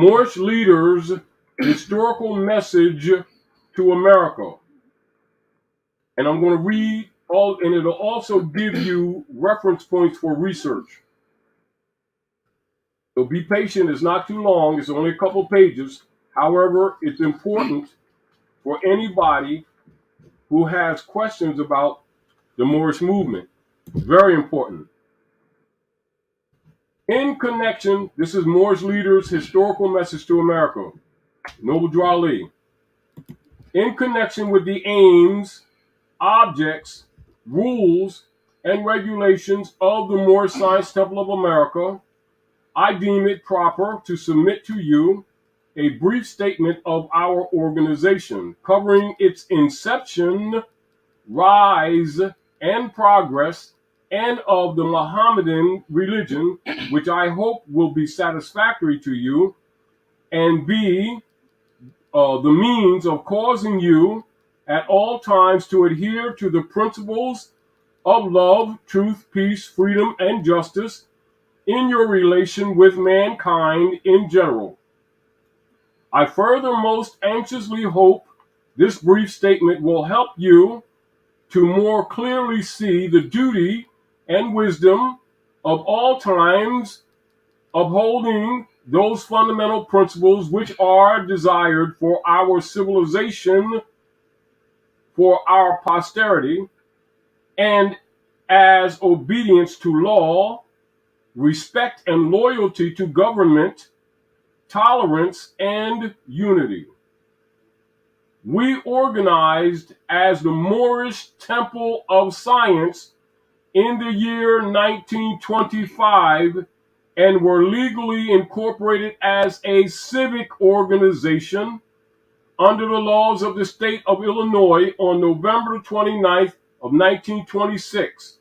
Moorish leaders' historical message to America. And I'm going to read all, and it'll also give you reference points for research. So be patient. It's not too long. It's only a couple pages. However, it's important for anybody who has questions about the Moorish movement. Very important. In connection, this is Moorish leaders' historical message to America. Noble Drew Ali. In connection with the aims, objects, rules, and regulations of the Moorish Science Temple of America, I deem it proper to submit to you a brief statement of our organization covering its inception, rise, and progress, and of the Mohammedan religion, which I hope will be satisfactory to you and be the means of causing you at all times to adhere to the principles of love, truth, peace, freedom, and justice in your relation with mankind in general. I further most anxiously hope this brief statement will help you to more clearly see the duty and wisdom of all times upholding those fundamental principles which are desired for our civilization, for our posterity, and as obedience to law, respect and loyalty to government, tolerance, and unity. We organized as the Moorish Temple of Science in the year 1925 and were legally incorporated as a civic organization under the laws of the state of Illinois on November 29th of 1926.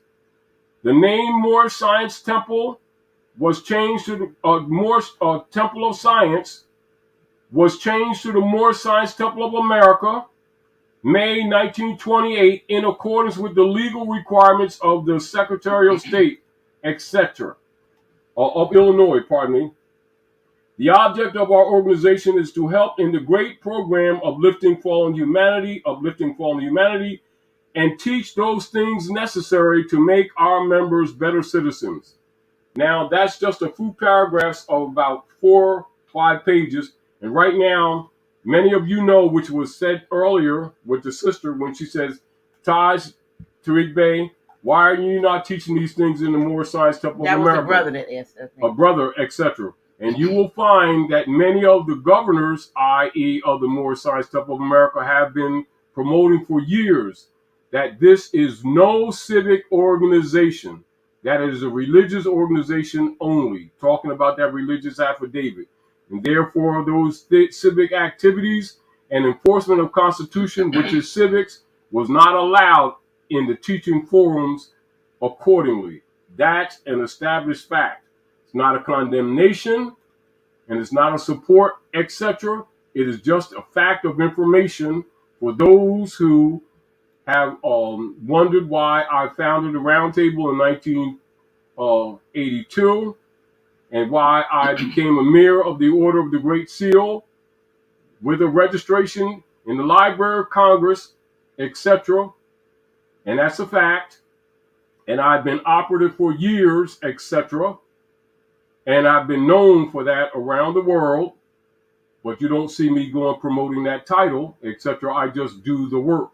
The name Moorish Science Temple was changed to the Moorish Temple of Science was changed to the Moorish Science Temple of America, May 1928, in accordance with the legal requirements of the Secretary of State, etc. Of Illinois, pardon me. The object of our organization is to help in the great program of uplifting fallen humanity, and teach those things necessary to make our members better citizens. Now, that's just a few paragraphs of about 4 or 5 pages. And right now, many of you know, which was said earlier with the sister when she says, Taj, Tarik Bey, why are you not teaching these things in the Moorish Science Temple of America? That was a brother that asked that. A brother, etc. And you will find that many of the governors, i.e. of the Moorish Science Temple of America, have been promoting for years that this is no civic organization. That is a religious organization only, talking about that religious affidavit. And therefore, those civic activities and enforcement of Constitution, which is civics, was not allowed in the teaching forums accordingly. That's an established fact. It's not a condemnation, and it's not a support, etc. It is just a fact of information for those who have wondered why I founded the Roundtable in 1982 and why I became a Mayor of the Order of the Great Seal with a registration in the Library of Congress, etc. And that's a fact. And I've been operative for years, etc. And I've been known for that around the world. But you don't see me going promoting that title, etc. I just do the work.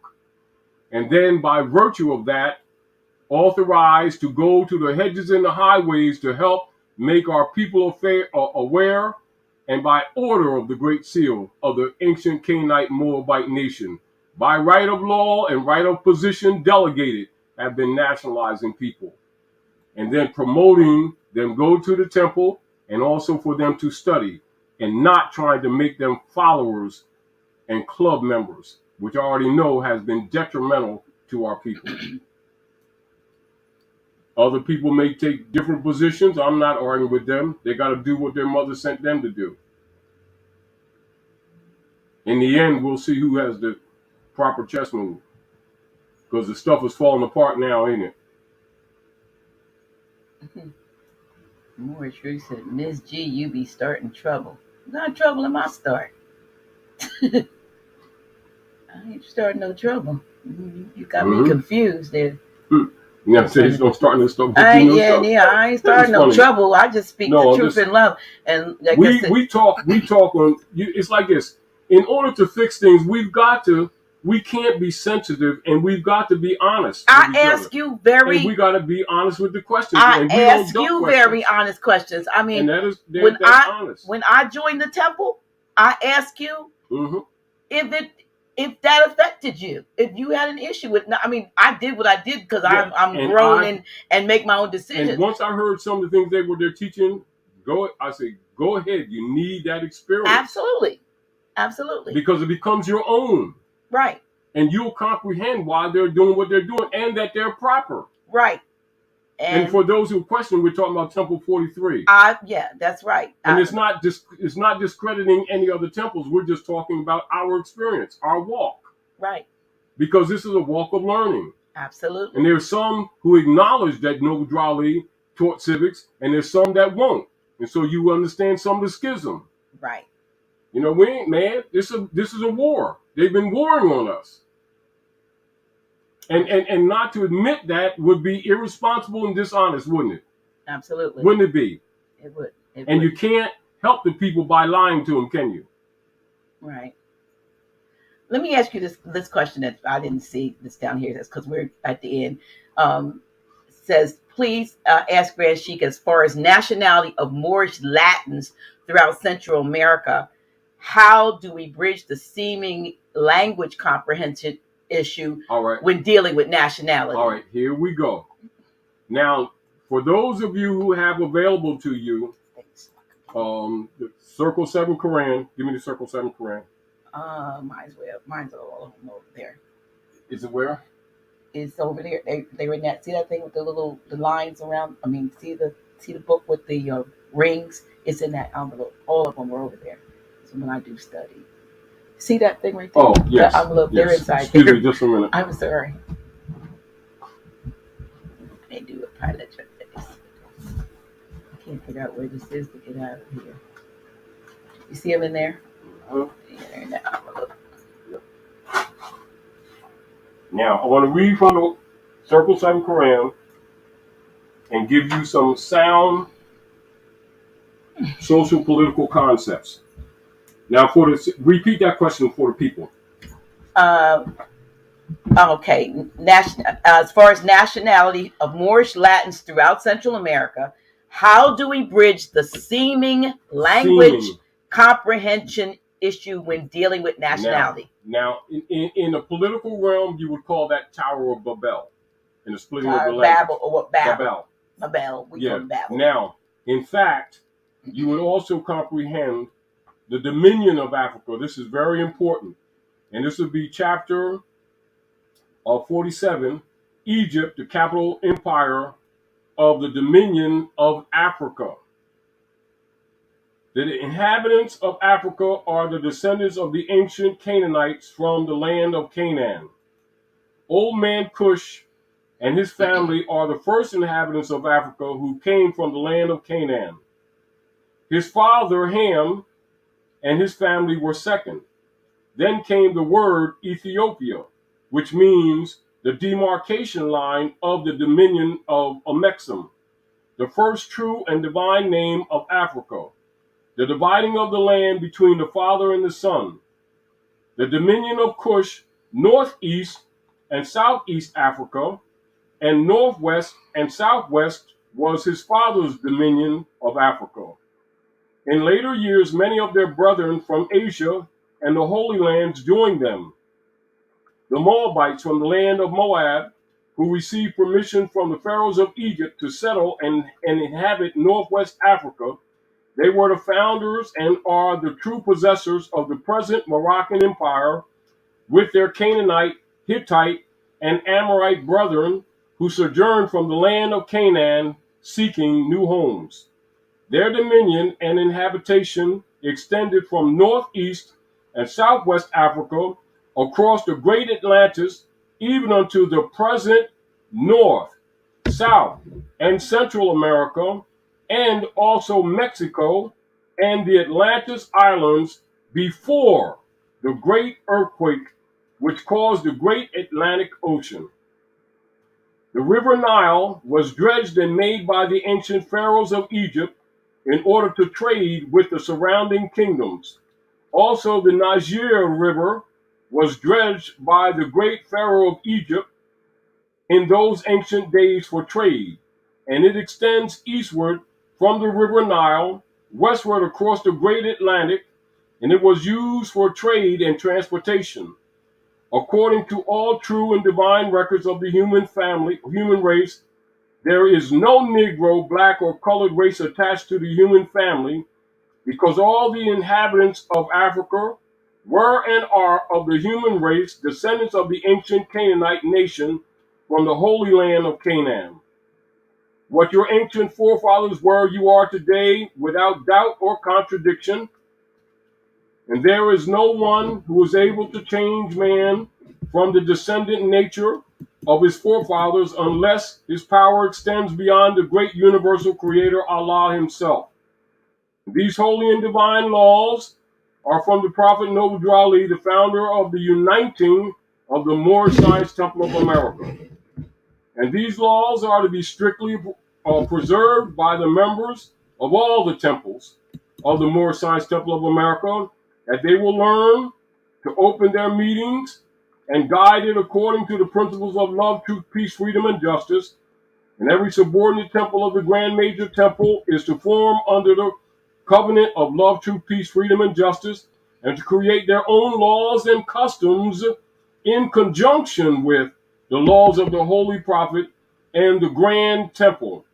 And then by virtue of that, authorized to go to the hedges and the highways to help make our people aware, and by order of the Great Seal of the ancient Canaanite Moabite nation, by right of law and right of position delegated, have been nationalizing people. And then promoting them go to the temple and also for them to study and not trying to make them followers and club members, which I already know has been detrimental to our people. Other people may take different positions. I'm not arguing with them. They got to do what their mother sent them to do. In the end, we'll see who has the proper chess move. Because the stuff is falling apart now, ain't it? Moorish Rick said, Miss G, you be starting trouble. Not trouble in my start. I ain't starting no trouble. You got me confused there. Yeah, say he's don't start no stuff. I ain't, I ain't starting no trouble. I just speak the truth in love. And like we talk on you. It's like this. In order to fix things, we can't be sensitive, and we've got to be honest. I ask you very. And we got to be honest with the questions. I and we ask you very honest questions. I mean, and that's honest. When I joined the temple, I ask you if that affected you, if you had an issue with. I mean, I did what I did because I'm grown and make my own decisions. And once I heard some of the things they're teaching, I say go ahead. You need that experience. Absolutely. Because it becomes your own. Right. And you'll comprehend why they're doing what they're doing and that they're proper. Right. And for those who question, we're talking about Temple 43. Yeah, that's right. And it's not discrediting any other temples. We're just talking about our experience, our walk. Right. Because this is a walk of learning. Absolutely. And there's some who acknowledge that Noble Drew Ali taught civics, and there's some that won't. And so you understand some of the schism. Right. You know, we ain't, man, this is a war. They've been warring on us. And not to admit that would be irresponsible and dishonest, wouldn't it? Absolutely. Wouldn't it be? It would. You can't help the people by lying to them, can you? Right. Let me ask you this question that I didn't see this down here. That's because we're at the end. Says, please ask Grand Sheik, as far as nationality of Moorish Latins throughout Central America, how do we bridge the seeming language comprehension issue when dealing with nationality? All right, here we go. Now, for those of you who have available to you the Circle 7 Quran, give me the Circle 7 Quran. Mine's all over there. Is it where? It's over there. They were in that. See that thing with the lines around? I mean, see the book with the rings? It's in that envelope. All of them are over there. So when I do study, see that thing right there? Oh, yes. The envelope, yes. They're inside. Excuse me, just a minute. I'm sorry. They do apologize. I can't figure out where this is to get out of here. You see them in there? Uh-huh. Yeah, they're in that envelope. Yep. Now, I want to read from the Circle 7 Quran and give you some sound social political concepts. Now, repeat that question for the people. Okay. As far as nationality of Moorish Latins throughout Central America, how do we bridge the seeming language comprehension issue when dealing with nationality? Now in the political realm, you would call that Tower of Babel. In the splitting of the language. Babel, or what? Babel. Babel. We call Babel. Now, in fact, you would also comprehend the dominion of Africa. This is very important. And this would be chapter 47, Egypt, the capital empire of the dominion of Africa. The inhabitants of Africa are the descendants of the ancient Canaanites from the land of Canaan. Old man Cush and his family are the first inhabitants of Africa who came from the land of Canaan. His father Ham and his family were second. Then came the word Ethiopia, which means the demarcation line of the dominion of Amexem, the first true and divine name of Africa, the dividing of the land between the Father and the Son. The dominion of Cush, northeast and southeast Africa, and northwest and southwest was his father's dominion of Africa. In later years, many of their brethren from Asia and the Holy Lands joined them. The Moabites from the land of Moab, who received permission from the pharaohs of Egypt to settle and inhabit northwest Africa, they were the founders and are the true possessors of the present Moroccan Empire, with their Canaanite, Hittite, and Amorite brethren who sojourned from the land of Canaan seeking new homes. Their dominion and inhabitation extended from northeast and southwest Africa across the great Atlantis, even unto the present North, South, and Central America, and also Mexico, and the Atlantis Islands before the great earthquake which caused the great Atlantic Ocean. The river Nile was dredged and made by the ancient pharaohs of Egypt in order to trade with the surrounding kingdoms. Also, the Niger River was dredged by the great pharaoh of Egypt in those ancient days for trade, and it extends eastward from the river Nile, westward across the great Atlantic, and it was used for trade and transportation. According to all true and divine records of the human race, there is no Negro, black, or colored race attached to the human family, because all the inhabitants of Africa were and are of the human race, descendants of the ancient Canaanite nation from the holy land of Canaan. What your ancient forefathers were, you are today, without doubt or contradiction. And there is no one who is able to change man from the descendant nature of his forefathers unless his power extends beyond the great universal creator Allah himself. These holy and divine laws are from the Prophet Noble Ali, the founder of the uniting of the Moorish Science Temple of America. And these laws are to be strictly preserved by the members of all the temples of the Moorish Science Temple of America, that they will learn to open their meetings and guide it according to the principles of love, truth, peace, freedom, and justice. And every subordinate temple of the Grand Major Temple is to form under the covenant of love, truth, peace, freedom, and justice, and to create their own laws and customs in conjunction with the laws of the Holy Prophet and the Grand Temple.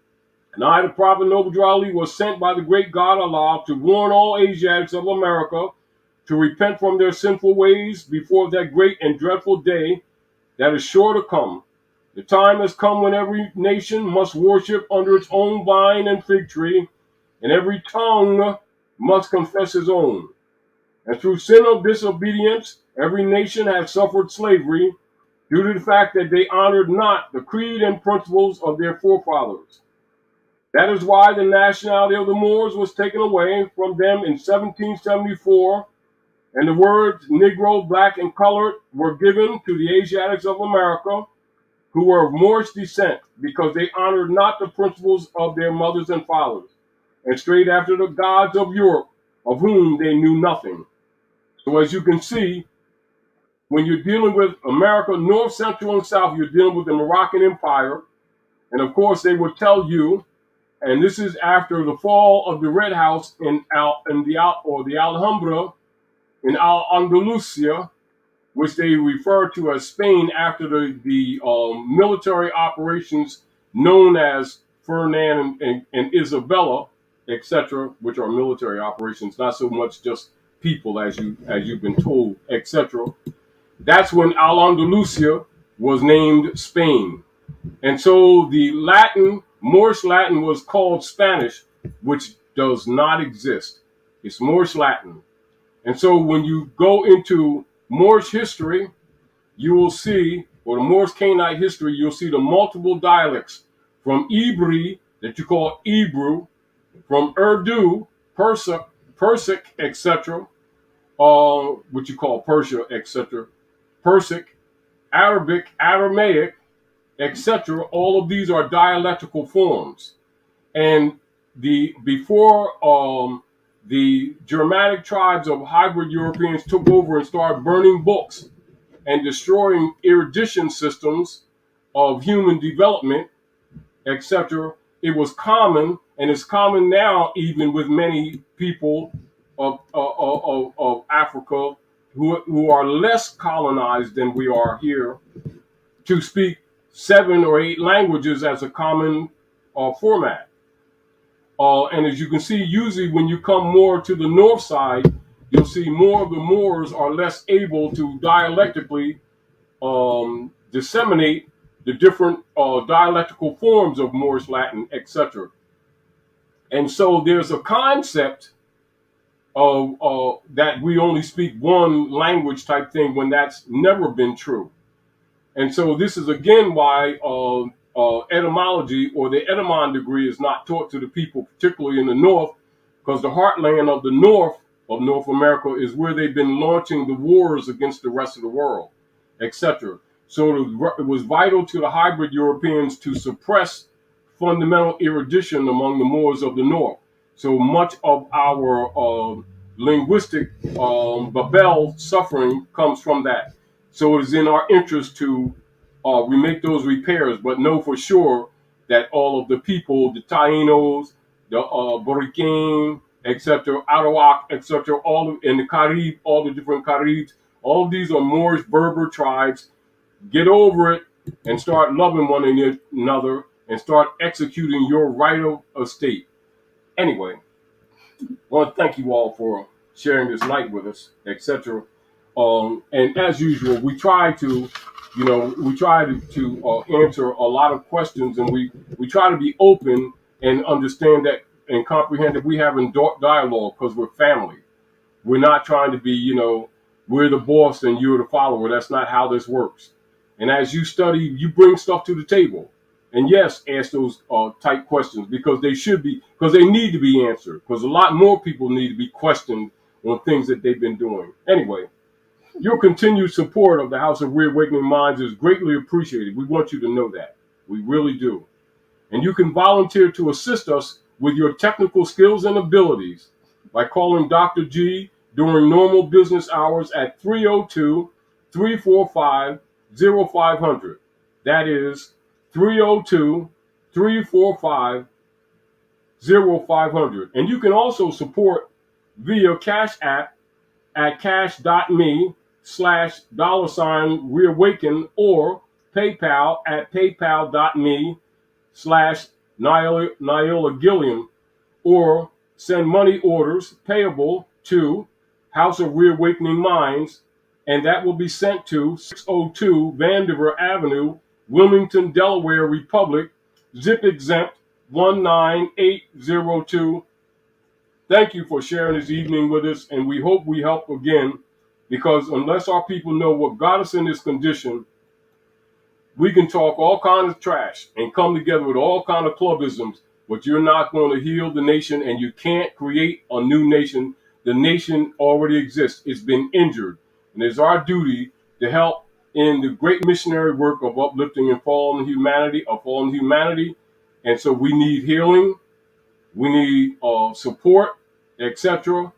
And I, the Prophet Noble Ali, was sent by the great God Allah to warn all Asiatics of America to repent from their sinful ways before that great and dreadful day that is sure to come. The time has come when every nation must worship under its own vine and fig tree, and every tongue must confess his own. And through sin of disobedience, every nation has suffered slavery due to the fact that they honored not the creed and principles of their forefathers. That is why the nationality of the Moors was taken away from them in 1774, and the words Negro, black, and colored were given to the Asiatics of America who were of Moorish descent, because they honored not the principles of their mothers and fathers, and strayed after the gods of Europe, of whom they knew nothing. So as you can see, when you're dealing with America, North, Central, and South, you're dealing with the Moroccan Empire. And of course, they will tell you, and this is after the fall of the Red House in the Alhambra in Andalusia, which they refer to as Spain after the military operations known as Ferdinand and Isabella, etc., which are military operations, not so much just people as you've been told, etc. That's when Al-Andalusia was named Spain. And so the Moorish Latin was called Spanish, which does not exist. It's Moorish Latin. And so when you go into Moorish history, you will see, or the Moorish Canaanite history, you'll see the multiple dialects from Ibri, that you call Hebrew, from Urdu, Persic, etc., which you call Persia, etc., Persic, Arabic, Aramaic, etc. All of these are dialectical forms. And before the Germanic tribes of hybrid Europeans took over and started burning books and destroying erudition systems of human development, etc., it was common, and it's common now even with many people of Africa who are less colonized than we are here, to speak 7 or 8 languages as a common format. And as you can see, usually when you come more to the north side, you'll see more of the Moors are less able to dialectically disseminate the different dialectical forms of Moorish Latin, etc. And so there's a concept of that we only speak one language type thing, when that's never been true. And so this is again why etymology or the etymon degree is not taught to the people, particularly in the North, because the heartland of the north of North America is where they've been launching the wars against the rest of the world, etc. So it was vital to the hybrid Europeans to suppress fundamental erudition among the Moors of the north. So much of our linguistic Babel suffering comes from that. So it is in our interest to we make those repairs, but know for sure that all of the people, the Tainos, the Borican, etc., Arawak, etc., in the Carib, all the different Caribs, all of these are Moorish Berber tribes. Get over it and start loving one another and start executing your right of estate. Anyway, I want to thank you all for sharing this night with us, etc. And as usual, we try to, answer a lot of questions, and we try to be open and understand that and comprehend that we have in dialogue because we're family. We're not trying to be, we're the boss and you're the follower. That's not how this works. And as you study, you bring stuff to the table. And yes, ask those tight questions because because they need to be answered. Because a lot more people need to be questioned on things that they've been doing. Anyway, your continued support of the House of Reawakening Minds is greatly appreciated. We want you to know that. We really do. And you can volunteer to assist us with your technical skills and abilities by calling Dr. G during normal business hours at 302-345-0500. That is 302-345-0500. And you can also support via Cash App at cash.me/$reawaken or PayPal at paypal.me/Nyla Gilliam, or send money orders payable to House of Reawakening Minds, and that will be sent to 602 Vandiver Avenue, Wilmington, Delaware Republic, zip exempt 19802. Thank you for sharing this evening with us, and we hope we help again, because unless our people know what got us in this condition, we can talk all kinds of trash and come together with all kinds of clubisms, but you're not going to heal the nation, and you can't create a new nation. The nation already exists. It's been injured, and it's our duty to help in the great missionary work of uplifting and fallen humanity, and so we need healing, we need support, etc.,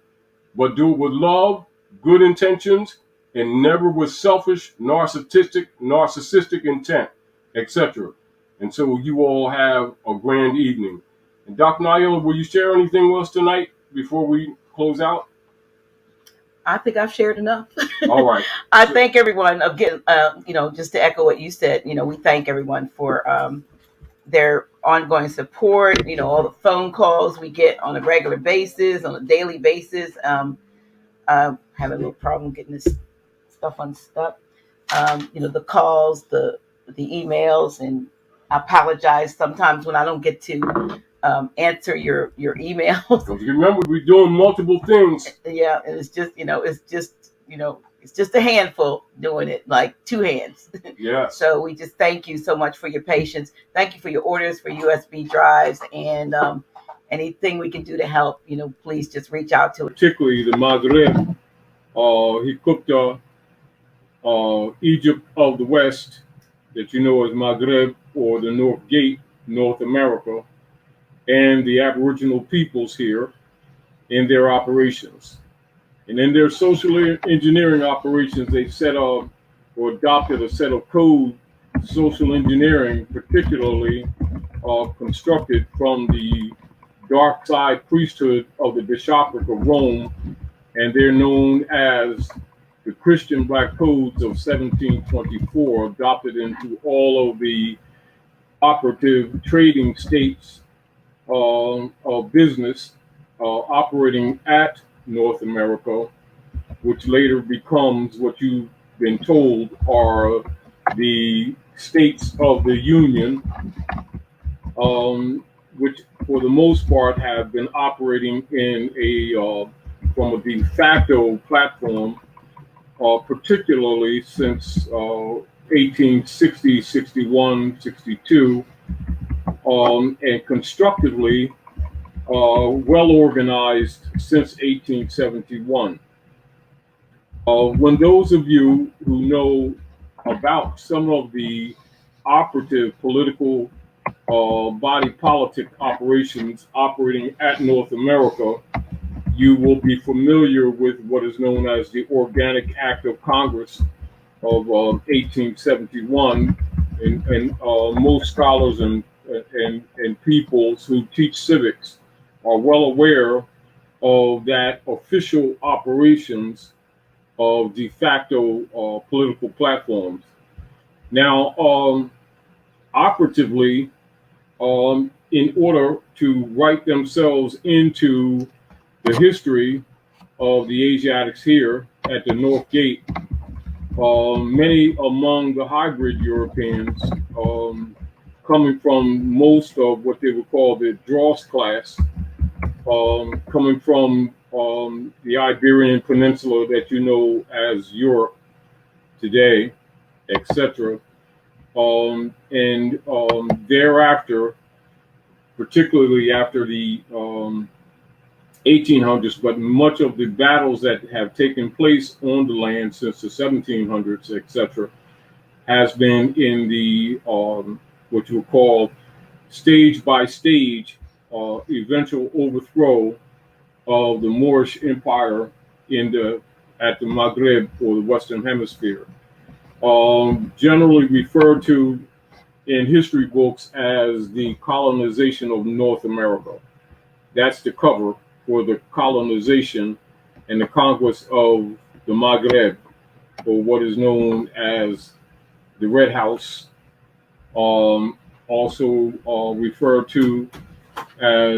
but do it with love, good intentions, and never with selfish, narcissistic intent, etc. And so you all have a grand evening. And Dr. Nyla, will you share anything with us tonight before we close out? I think I've shared enough. All right. I thank everyone again. Just to echo what you said, we thank everyone for their ongoing support. All the phone calls we get on a regular basis, on a daily basis. Having a little problem getting this stuff unstuck. The calls, the emails, and I apologize sometimes when I don't get to answer your emails. Remember, we're doing multiple things. Yeah, and it's just a handful doing it, like two hands. Yeah. So we just thank you so much for your patience. Thank you for your orders for USB drives, and anything we can do to help, please just reach out to us. Particularly the Maghreb. He cooked Egypt of the West, that you know as Maghreb, or the North Gate, North America, and the Aboriginal peoples here in their operations. And in their social engineering operations, they set up or adopted a set of code, social engineering, particularly constructed from the dark side priesthood of the bishopric of Rome, and they're known as the Christian Black Codes of 1724, adopted into all of the operative trading states of business operating at North America, which later becomes what you've been told are the states of the Union, which for the most part have been operating in from a de facto platform, particularly since 1860, 61, 62, and constructively well organized since 1871. When those of you who know about some of the operative political body politic operations operating at North America, you will be familiar with what is known as the Organic Act of Congress of 1871, and most scholars and peoples who teach civics are well aware of that official operations of de facto political platforms. Now, operatively, in order to write themselves into the history of the Asiatics here at the North Gate, many among the hybrid Europeans, coming from most of what they would call the dross class, coming from the Iberian Peninsula that you know as Europe today, etc. And thereafter, particularly after the 1800s, but much of the battles that have taken place on the land since the 1700s, etc., has been in the what you would call stage by stage eventual overthrow of the Moorish Empire in the at the Maghreb or the Western Hemisphere, generally referred to in history books as the colonization of North America. That's the cover for the colonization and the conquest of the Maghreb, or what is known as the Red House, also referred to as